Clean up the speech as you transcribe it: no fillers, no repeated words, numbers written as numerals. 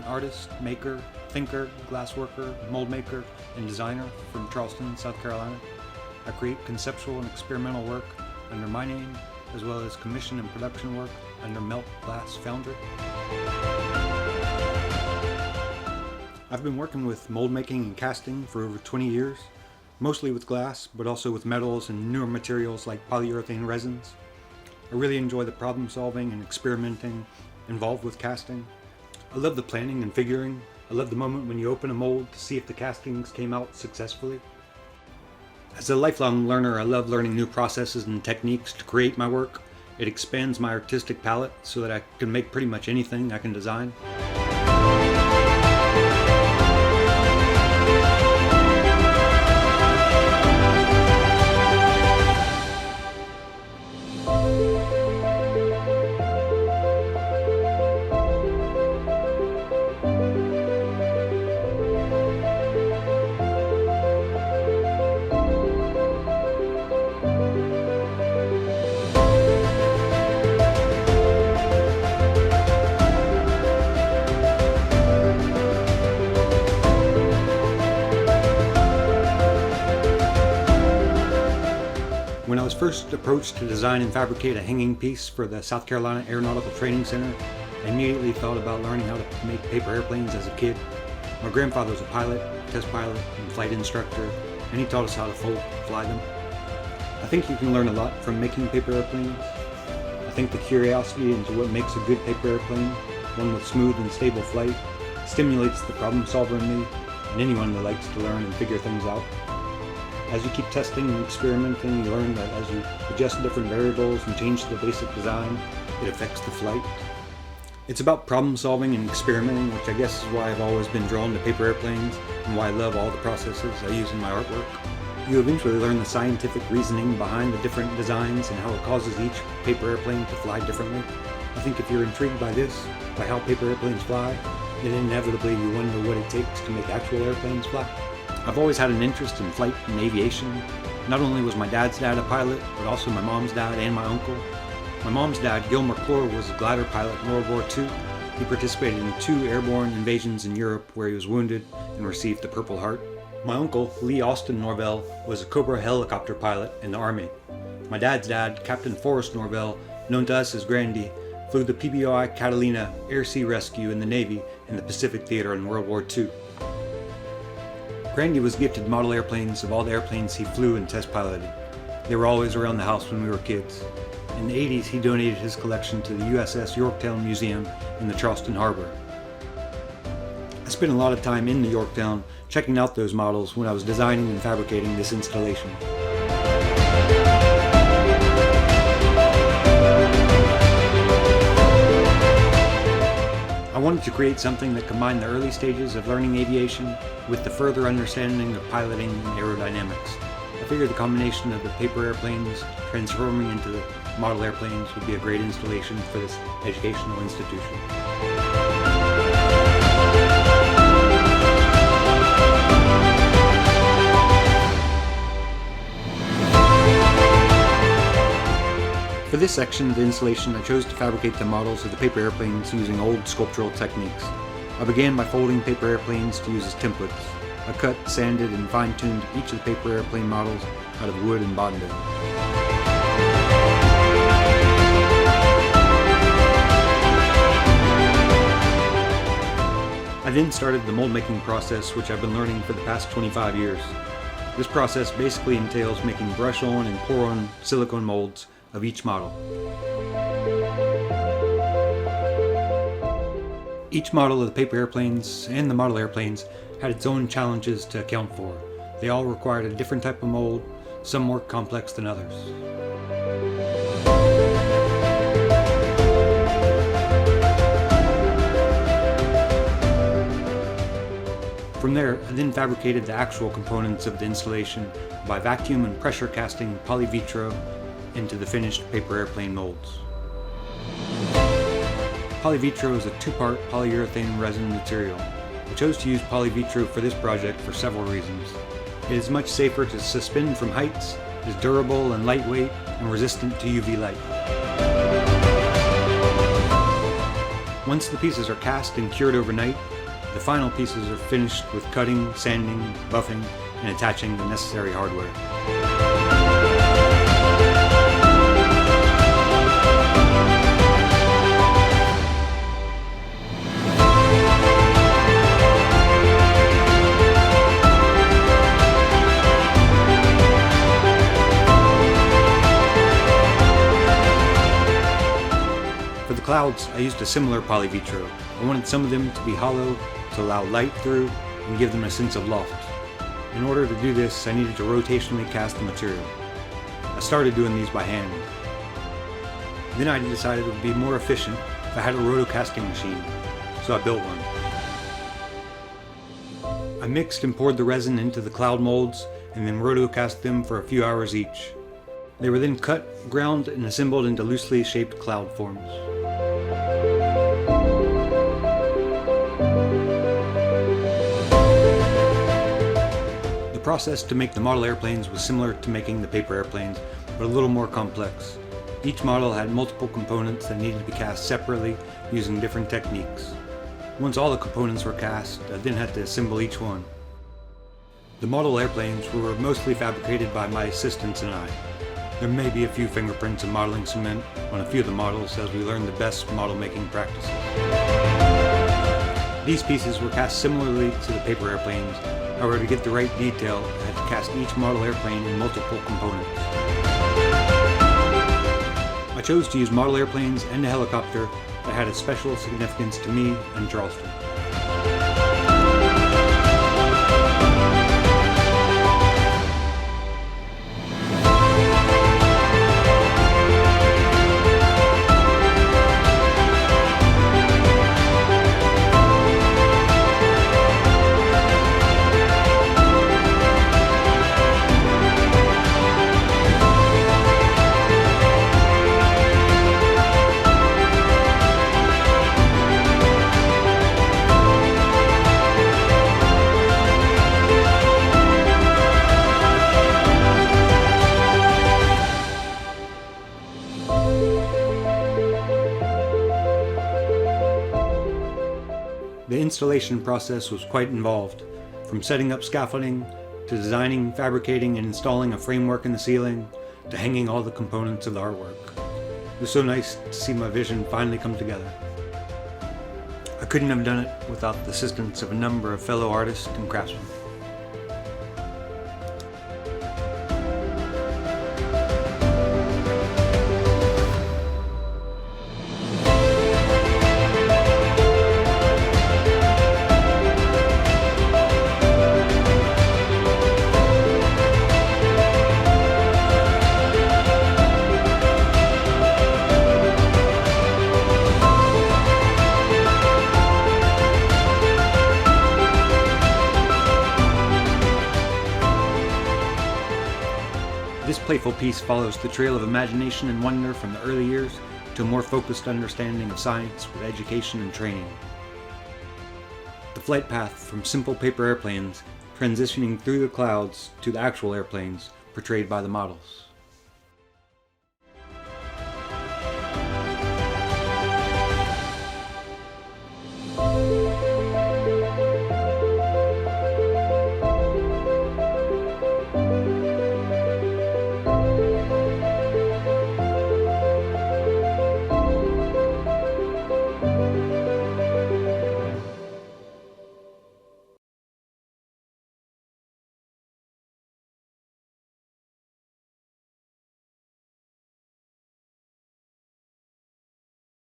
an artist, maker, thinker, glassworker, mold maker, and designer from Charleston, South Carolina. I create conceptual and experimental work under my name, as well as commission and production work under Melt Glass Foundry. I've been working with mold making and casting for over 20 years, mostly with glass, but also with metals and newer materials like polyurethane resins. I really enjoy the problem solving and experimenting involved with casting. I love the planning and figuring. I love the moment when you open a mold to see if the castings came out successfully. As a lifelong learner, I love learning new processes and techniques to create my work. It expands my artistic palette so that I can make pretty much anything I can design. When I was first approached to design and fabricate a hanging piece for the South Carolina Aeronautical Training Center, I immediately thought about learning how to make paper airplanes as a kid. My grandfather was a pilot, test pilot, and flight instructor, and he taught us how to fly them. I think you can learn a lot from making paper airplanes. I think the curiosity into what makes a good paper airplane, one with smooth and stable flight, stimulates the problem solver in me and anyone that likes to learn and figure things out. As you keep testing and experimenting, you learn that as you adjust different variables and change the basic design, it affects the flight. It's about problem solving and experimenting, which I guess is why I've always been drawn to paper airplanes and why I love all the processes I use in my artwork. You eventually learn the scientific reasoning behind the different designs and how it causes each paper airplane to fly differently. I think if you're intrigued by this, by how paper airplanes fly, then inevitably you wonder what it takes to make actual airplanes fly. I've always had an interest in flight and aviation. Not only was my dad's dad a pilot, but also my mom's dad and my uncle. My mom's dad, Gil McClure, was a glider pilot in World War II. He participated in 2 airborne invasions in Europe where he was wounded and received the Purple Heart. My uncle, Lee Austin Norvell, was a Cobra helicopter pilot in the Army. My dad's dad, Captain Forrest Norvell, known to us as Grandy, flew the PBOI Catalina Air Sea Rescue in the Navy in the Pacific Theater in World War II. Grandy was gifted model airplanes of all the airplanes he flew and test piloted. They were always around the house when we were kids. In the 80s, he donated his collection to the USS Yorktown Museum in the Charleston Harbor. I spent a lot of time in the Yorktown checking out those models when I was designing and fabricating this installation. I wanted to create something that combined the early stages of learning aviation with the further understanding of piloting and aerodynamics. I figured the combination of the paper airplanes transforming into the model airplanes would be a great installation for this educational institution. For this section of the installation, I chose to fabricate the models of the paper airplanes using old sculptural techniques. I began by folding paper airplanes to use as templates. I cut, sanded, and fine-tuned each of the paper airplane models out of wood and Bondo. I then started the mold making process, which I've been learning for the past 25 years. This process basically entails making brush-on and pour-on silicone molds of each model. Each model of the paper airplanes and the model airplanes had its own challenges to account for. They all required a different type of mold, some more complex than others. From there, I then fabricated the actual components of the installation by vacuum and pressure casting polyvitro into the finished paper airplane molds. Polyvitro is a 2-part polyurethane resin material. I chose to use polyvitro for this project for several reasons. It is much safer to suspend from heights, is durable and lightweight, and resistant to UV light. Once the pieces are cast and cured overnight, the final pieces are finished with cutting, sanding, buffing, and attaching the necessary hardware. For the clouds, I used a similar polyvitro. I wanted some of them to be hollow to allow light through and give them a sense of loft. In order to do this, I needed to rotationally cast the material. I started doing these by hand. Then I decided it would be more efficient if I had a rotocasting machine, so I built one. I mixed and poured the resin into the cloud molds and then rotocast them for a few hours each. They were then cut, ground, and assembled into loosely shaped cloud forms. The process to make the model airplanes was similar to making the paper airplanes, but a little more complex. Each model had multiple components that needed to be cast separately using different techniques. Once all the components were cast, I then had to assemble each one. The model airplanes were mostly fabricated by my assistants and I. There may be a few fingerprints of modeling cement on a few of the models as we learned the best model making practices. These pieces were cast similarly to the paper airplanes. However, to get the right detail, I had to cast each model airplane in multiple components. I chose to use model airplanes and a helicopter that had a special significance to me and Charleston. The installation process was quite involved, from setting up scaffolding, to designing, fabricating, and installing a framework in the ceiling, to hanging all the components of the artwork. It was so nice to see my vision finally come together. I couldn't have done it without the assistance of a number of fellow artists and craftsmen. This playful piece follows the trail of imagination and wonder from the early years to a more focused understanding of science with education and training. The flight path from simple paper airplanes transitioning through the clouds to the actual airplanes portrayed by the models.